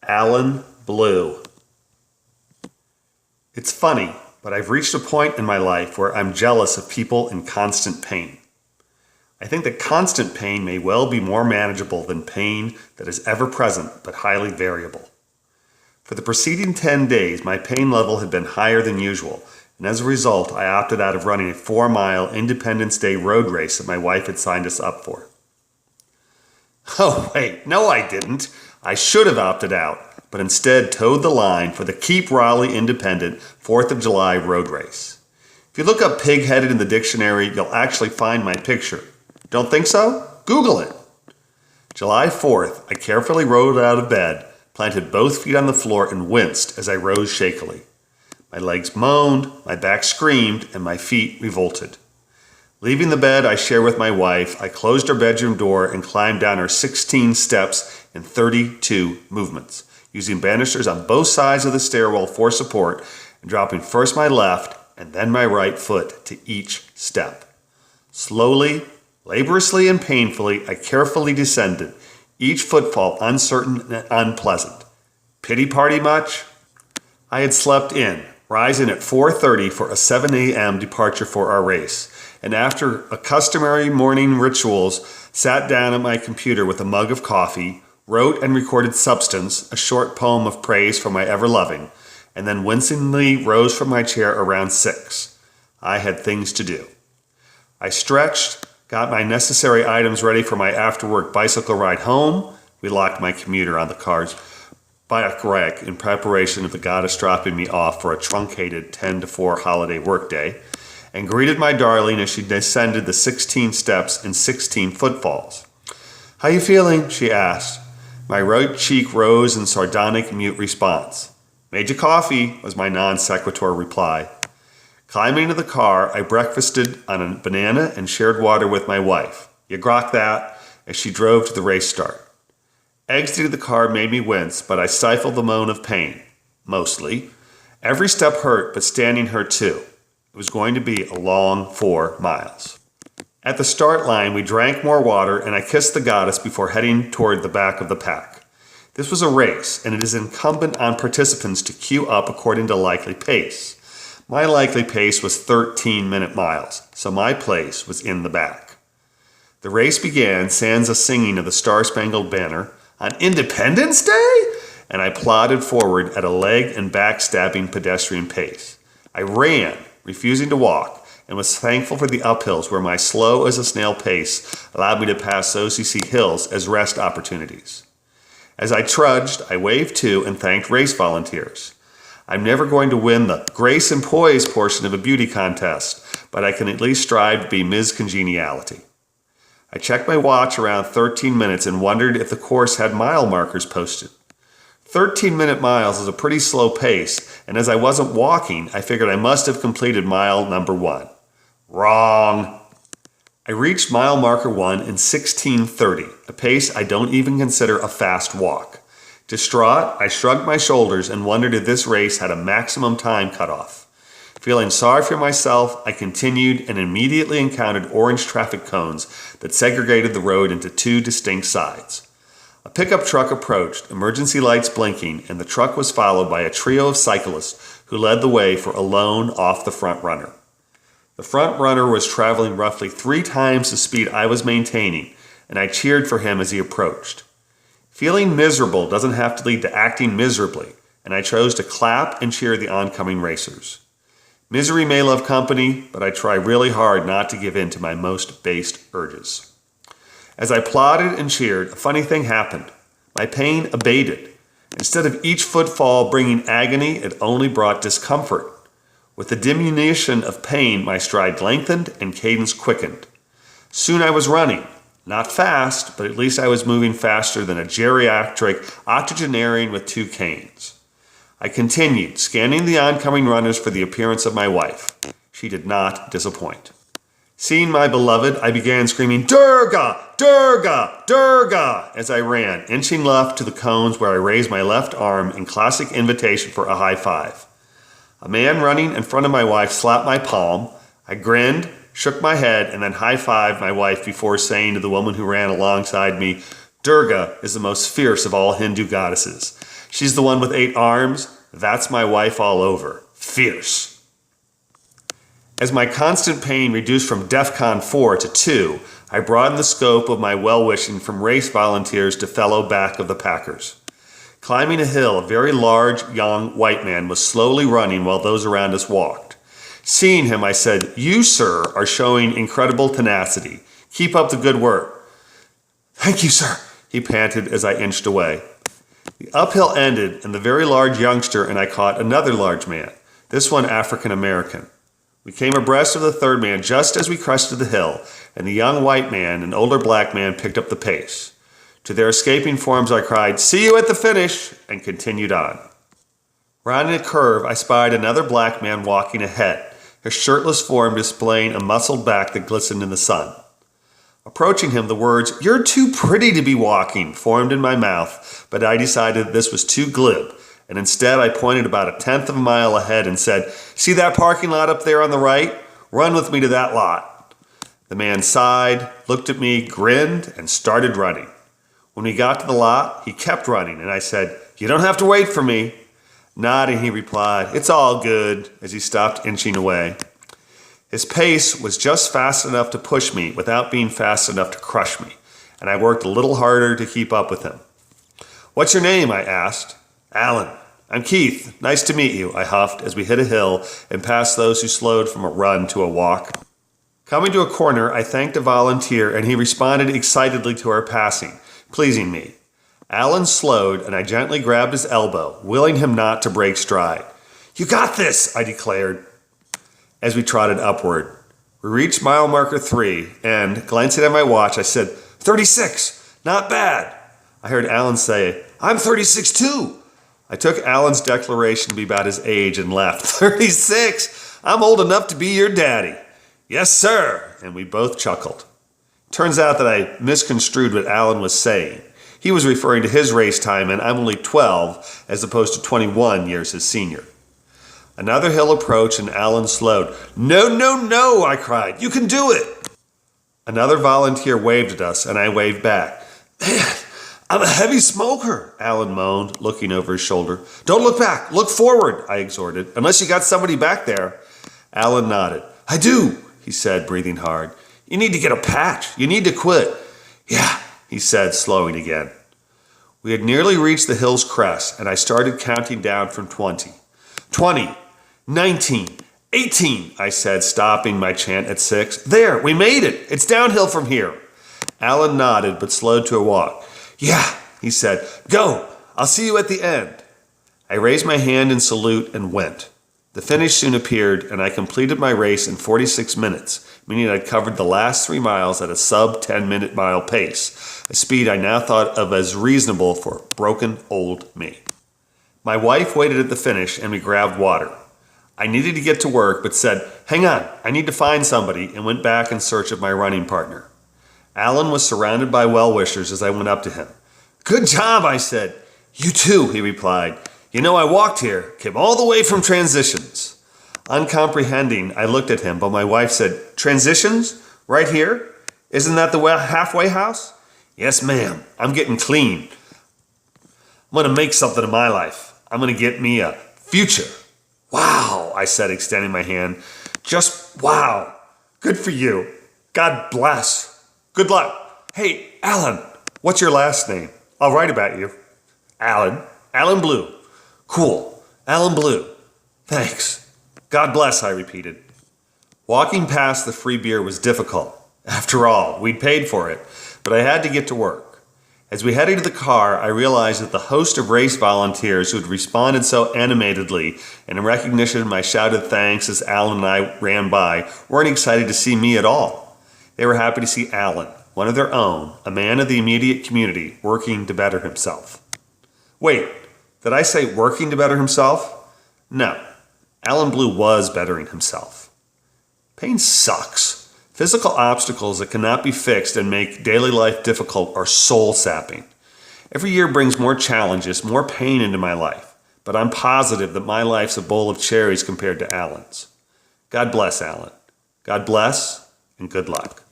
Alan Blue. It's funny, but I've reached a point in my life where I'm jealous of people in constant pain. I think that constant pain may well be more manageable than pain that is ever present but highly variable. For the preceding 10 days, my pain level had been higher than usual, and as a result, I opted out of running a 4-mile Independence Day road race that my wife had signed us up for. Oh wait, no I didn't. I should have opted out, but instead towed the line for the Keep Raleigh Independent 4th of July road race. If you look up pig-headed in the dictionary, you'll actually find my picture. Don't think so? Google it. July 4th, I carefully rolled out of bed, planted both feet on the floor, and winced as I rose shakily. My legs moaned, my back screamed, and my feet revolted. Leaving the bed I share with my wife, I closed our bedroom door and climbed down our 16 steps in 32 movements, using banisters on both sides of the stairwell for support and dropping first my left and then my right foot to each step. Slowly, laboriously, and painfully, I carefully descended, each footfall uncertain and unpleasant. Pity party much? I had slept in, rising at 4:30 for a 7 a.m. departure for our race, and after a customary morning rituals, sat down at my computer with a mug of coffee, wrote and recorded Substance, a short poem of praise for my ever-loving, and then wincingly rose from my chair around 6. I had things to do. I stretched, got my necessary items ready for my after-work bicycle ride home. We locked my commuter on the car's bike rack in preparation of the goddess dropping me off for a truncated 10 to 4 holiday workday, and greeted my darling as she descended the 16 steps in 16 footfalls. "How you feeling?" she asked. My right cheek rose in sardonic mute response. "Made you coffee," was my non-sequitur reply. Climbing into the car, I breakfasted on a banana and shared water with my wife. "You grok that," as she drove to the race start. Exiting the car made me wince, but I stifled the moan of pain. Mostly. Every step hurt, but standing hurt too. It was going to be a long 4 miles. At the start line, we drank more water, and I kissed the goddess before heading toward the back of the pack. This was a race, and it is incumbent on participants to queue up according to likely pace. My likely pace was 13-minute miles, so my place was in the back. The race began, sans a singing of the Star-Spangled Banner, on Independence Day, and I plodded forward at a leg and back-stabbing pedestrian pace. I ran, refusing to walk, and was thankful for the uphills where my slow-as-a-snail pace allowed me to pass OCC hills as rest opportunities. As I trudged, I waved to and thanked race volunteers. I'm never going to win the grace and poise portion of a beauty contest, but I can at least strive to be Ms. Congeniality. I checked my watch around 13 minutes and wondered if the course had mile markers posted. 13-minute miles is a pretty slow pace, and as I wasn't walking, I figured I must have completed mile number 1. Wrong! I reached mile marker 1 in 16:30, a pace I don't even consider a fast walk. Distraught, I shrugged my shoulders and wondered if this race had a maximum time cutoff. Feeling sorry for myself, I continued and immediately encountered orange traffic cones that segregated the road into 2 distinct sides. A pickup truck approached, emergency lights blinking, and the truck was followed by a trio of cyclists who led the way for a lone off-the-front runner. The front runner was traveling roughly 3 times the speed I was maintaining, and I cheered for him as he approached. Feeling miserable doesn't have to lead to acting miserably, and I chose to clap and cheer the oncoming racers. Misery may love company, but I try really hard not to give in to my most based urges. As I plodded and cheered, a funny thing happened. My pain abated. Instead of each footfall bringing agony, it only brought discomfort. With the diminution of pain, my stride lengthened and cadence quickened. Soon I was running. Not fast, but at least I was moving faster than a geriatric octogenarian with 2 canes. I continued, scanning the oncoming runners for the appearance of my wife. She did not disappoint. Seeing my beloved, I began screaming, "Durga! Durga! Durga!" as I ran, inching left to the cones where I raised my left arm in classic invitation for a high five. A man running in front of my wife slapped my palm. I grinned, shook my head, and then high-fived my wife before saying to the woman who ran alongside me, Durga is the most fierce of all Hindu goddesses. She's the one with 8 arms. That's my wife all over. Fierce. As my constant pain reduced from DEFCON 4 to 2, I broadened the scope of my well-wishing from race volunteers to fellow back of the packers. Climbing a hill, a very large, young white man was slowly running while those around us walked. Seeing him, I said, "You, sir, are showing incredible tenacity. Keep up the good work." "Thank you, sir," he panted as I inched away. The uphill ended, and the very large youngster and I caught another large man, this one African American. We came abreast of the third man just as we crested the hill, and the young white man and older black man picked up the pace. To their escaping forms I cried, "See you at the finish," and continued on. Rounding a curve, I spied another black man walking ahead, his shirtless form displaying a muscled back that glistened in the sun. Approaching him, the words, "You're too pretty to be walking," formed in my mouth, but I decided this was too glib, and instead I pointed about a tenth of a mile ahead and said, "See that parking lot up there on the right? Run with me to that lot." The man sighed, looked at me, grinned, and started running. When we got to the lot, he kept running, and I said, "You don't have to wait for me." Nodding, he replied, "It's all good," as he stopped inching away. His pace was just fast enough to push me without being fast enough to crush me, and I worked a little harder to keep up with him. "What's your name?" I asked. "Alan." "I'm Keith. Nice to meet you," I huffed as we hit a hill and passed those who slowed from a run to a walk. Coming to a corner, I thanked a volunteer, and he responded excitedly to our passing, pleasing me. Alan slowed, and I gently grabbed his elbow, willing him not to break stride. "You got this," I declared as we trotted upward. We reached mile marker 3, and, glancing at my watch, I said, 36, not bad." I heard Alan say, "I'm 36 too." I took Alan's declaration to be about his age and laughed. 36? I'm old enough to be your daddy." "Yes, sir," and we both chuckled. Turns out that I misconstrued what Alan was saying. He was referring to his race time, and I'm only 12 as opposed to 21 years his senior. Another hill approached, and Alan slowed. "No, no, no," I cried. "You can do it." Another volunteer waved at us, and I waved back. "Man, I'm a heavy smoker," Alan moaned, looking over his shoulder. "Don't look back. Look forward," I exhorted, "unless you got somebody back there." Alan nodded. "I do," he said, breathing hard. "You need to get a patch. You need to quit." "Yeah," he said, slowing again. We had nearly reached the hill's crest, and I started counting down from 20. 20, 19, 18, I said, stopping my chant at 6. "There, we made it. It's downhill from here." Alan nodded, but slowed to a walk. "Yeah," he said. "Go. I'll see you at the end." I raised my hand in salute and went. The finish soon appeared, and I completed my race in 46 minutes, meaning I'd covered the last 3 miles at a sub-10-minute mile pace, a speed I now thought of as reasonable for broken old me. My wife waited at the finish, and we grabbed water. I needed to get to work, but said, "Hang on, I need to find somebody," and went back in search of my running partner. Alan was surrounded by well-wishers as I went up to him. "Good job," I said. "You too," he replied. "You know, I walked here, came all the way from Transitions." Uncomprehending, I looked at him, but my wife said, "Transitions? Right here? Isn't that the halfway house?" "Yes, ma'am. I'm getting clean. I'm going to make something of my life. I'm going to get me a future." "Wow," I said, extending my hand. "Just wow. Good for you. God bless. Good luck. Hey, Alan, what's your last name? I'll write about you." Alan Blue." "Cool. Alan Blue. Thanks. God bless," I repeated. Walking past the free beer was difficult. After all, we'd paid for it, but I had to get to work. As we headed to the car, I realized that the host of race volunteers who had responded so animatedly and in recognition of my shouted thanks as Alan and I ran by weren't excited to see me at all. They were happy to see Alan, one of their own, a man of the immediate community, working to better himself. Wait, did I say working to better himself? No, Alan Blue was bettering himself. Pain sucks. Physical obstacles that cannot be fixed and make daily life difficult are soul-sapping. Every year brings more challenges, more pain into my life, but I'm positive that my life's a bowl of cherries compared to Alan's. God bless Alan. God bless, and good luck.